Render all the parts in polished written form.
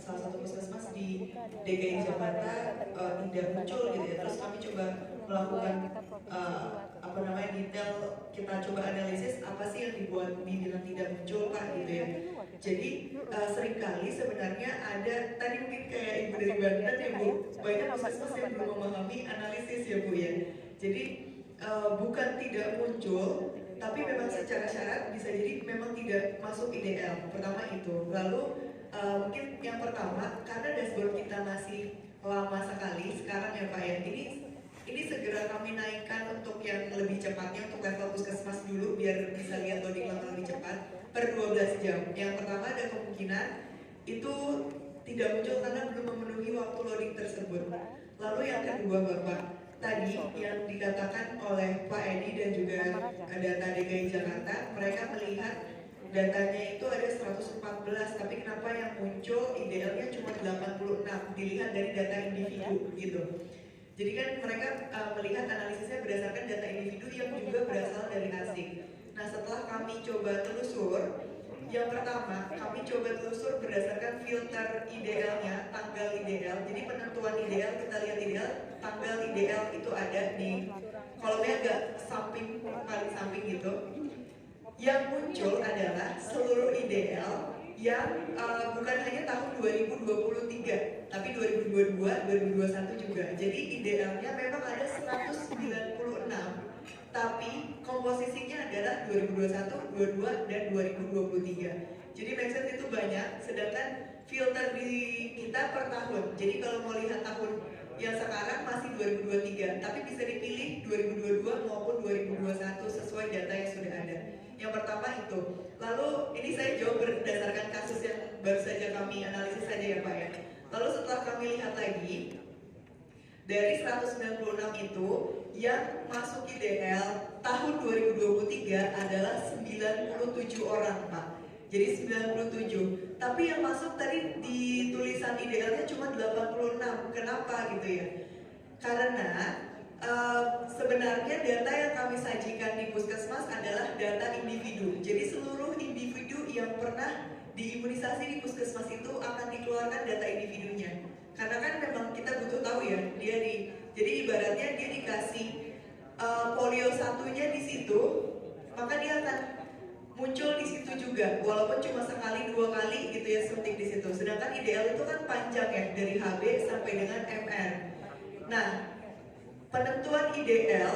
salah satu puskesmas di DKI Jakarta tidak muncul gitu ya. Terus kami coba melakukan detail, kita coba analisis apa sih yang dibuat dibilang tidak muncul Pak gitu ya. Jadi seringkali sebenarnya ada, tadi mungkin kayak Ibu dari Banten ya Bu, banyak puskesmas yang belum memahami analisis ya Bu ya. Jadi bukan tidak muncul, tapi memang secara syarat bisa jadi memang tidak masuk IDL. Pertama itu. Lalu mungkin yang pertama, karena dashboard kita masih lama sekali sekarang ya Pak ya, ini segera kami naikkan untuk yang lebih cepatnya, untuk level puskesmas dulu biar bisa lihat loading level lebih cepat per 12 jam. Yang pertama ada kemungkinan itu tidak muncul karena belum memenuhi waktu loading tersebut. Lalu yang kedua Bapak, tadi yang dikatakan oleh Pak Edi dan juga data DKI Jakarta, mereka melihat datanya itu ada 114, tapi kenapa yang muncul idealnya cuma 86, dilihat dari data individu gitu. Jadi kan mereka melihat analisisnya berdasarkan data individu yang juga berasal dari asing. Nah setelah kami coba telusur, yang pertama kami coba telusur berdasarkan filter IDL-nya, tanggal IDL. Jadi penentuan IDL, kita lihat IDL, tanggal IDL itu ada di kolomnya agak samping, paling samping gitu. Yang muncul adalah seluruh IDL yang bukan hanya tahun 2023, tapi 2022, 2021 juga. Jadi IDL-nya memang ada 196, tapi komposisinya adalah 2021, 22, dan 2023. Jadi make sense itu banyak, sedangkan filter di kita per tahun. Jadi kalau mau lihat tahun yang sekarang masih 2023, tapi bisa dipilih 2022 maupun 2021 sesuai data yang sudah ada. Yang pertama itu. Lalu ini saya jawab berdasarkan kasus yang baru saja kami analisis saja ya Pak ya. Lalu setelah kami lihat lagi, dari 196 itu yang masuk IDL tahun 2023 adalah 97 orang Pak. Jadi 97. Tapi yang masuk tadi di tulisan IDL-nya cuma 86. Kenapa gitu ya? Karena sebenarnya data yang kami sajikan di puskesmas adalah data individu. Jadi seluruh individu yang pernah diimunisasi di puskesmas itu akan dikeluarkan data individunya. Karena kan memang kita butuh tahu ya, jadi ibaratnya dia dikasih polio satunya di situ, maka dia akan muncul di situ juga, walaupun cuma sekali dua kali gitu ya suntik di situ. Sedangkan IDL itu kan panjang ya, dari HB sampai dengan MR. Nah, penentuan IDL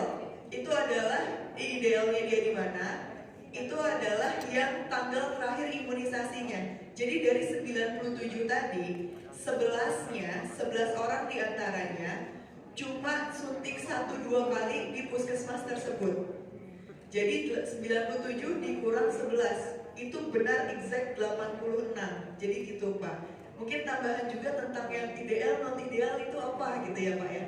itu adalah IDL-nya dia di mana? Itu adalah yang tanggal terakhir imunisasinya. Jadi dari 97 tadi, 11 orang diantaranya cuma suntik 1-2 kali di puskesmas tersebut. Jadi 97 dikurang 11, itu benar exact 86. Jadi gitu Pak. Mungkin tambahan juga tentang yang IDL, non IDL itu apa gitu ya Pak ya.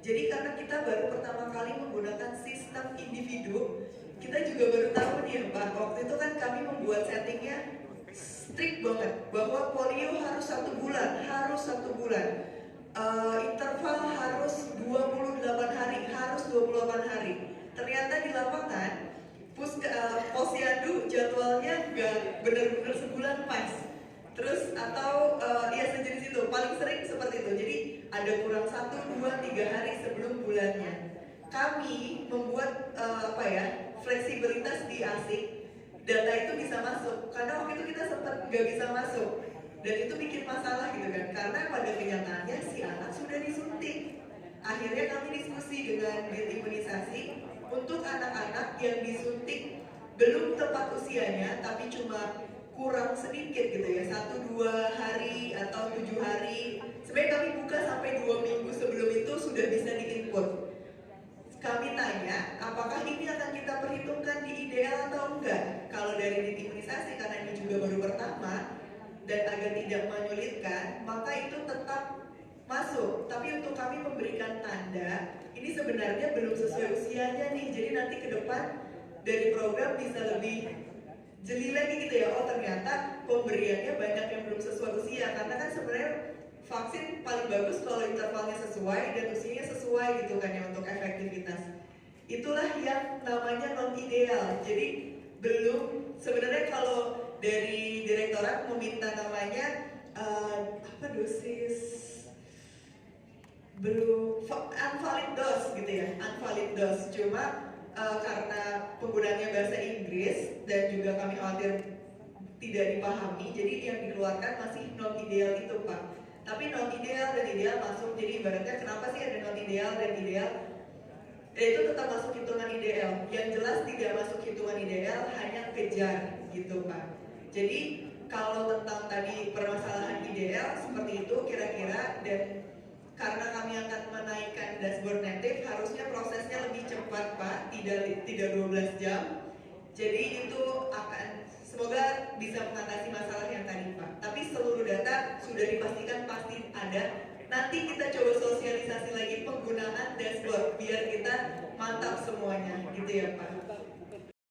Jadi karena kita baru pertama kali menggunakan sistem individu, kita juga baru tahu nih Pak, waktu itu kan kami membuat settingnya strict banget, bahwa polio harus 1 bulan, interval harus 28 hari, harus 28 hari. Ternyata di lapangan, posyandu jadwalnya nggak benar-benar sebulan pas. Terus atau ya sejenis itu, paling sering seperti itu. Jadi ada kurang 1, 2, 3 hari sebelum bulannya. Kami membuat fleksibilitas di ASIC, data itu bisa masuk. Karena waktu itu kita sempat nggak bisa masuk, dan itu bikin masalah gitu kan. Karena pada kenyataannya si anak sudah disuntik. Akhirnya kami diskusi dengan Dit Imunisasi untuk anak-anak yang disuntik belum tepat usianya, tapi cuma kurang sedikit gitu ya, 1-2 hari atau 7 hari. Sebenarnya kami buka sampai 2 minggu sebelum itu sudah bisa diinput. Kami tanya, apakah ini akan kita perhitungkan di IDL atau enggak? Kalau dari Dit Imunisasi, karena ini juga baru pertama dan agar tidak menyulitkan, maka itu tetap masuk. Tapi untuk kami memberikan tanda, ini sebenarnya belum sesuai usianya nih. Jadi nanti ke depan dari program bisa lebih jeli lagi gitu ya. Oh ternyata pemberiannya banyak yang belum sesuai usia. Karena kan sebenarnya vaksin paling bagus kalau intervalnya sesuai dan usianya sesuai gitu kan ya untuk efektivitas. Itulah yang namanya non ideal. Jadi belum, sebenarnya kalau dari direktorat meminta namanya apa dosis belum unvalid dose gitu ya, unvalid dose. Cuma karena penggunaannya bahasa Inggris dan juga kami khawatir tidak dipahami, jadi yang dikeluarkan masih non ideal itu Pak. Tapi non ideal dan ideal masuk, jadi ibaratnya kenapa sih ada non ideal dan ideal? Dan itu tetap masuk hitungan ideal. Yang jelas tidak masuk hitungan ideal hanya kejar gitu Pak. Jadi kalau tentang tadi permasalahan ideal seperti itu kira-kira, dan karena kami akan menaikkan dashboard native, harusnya prosesnya lebih cepat Pak, tidak 12 jam. Jadi itu akan semoga bisa mengatasi masalah yang tadi Pak. Tapi seluruh data sudah dipastikan pasti ada. Nanti kita coba sosialisasi lagi penggunaan dashboard biar kita mantap semuanya gitu ya Pak.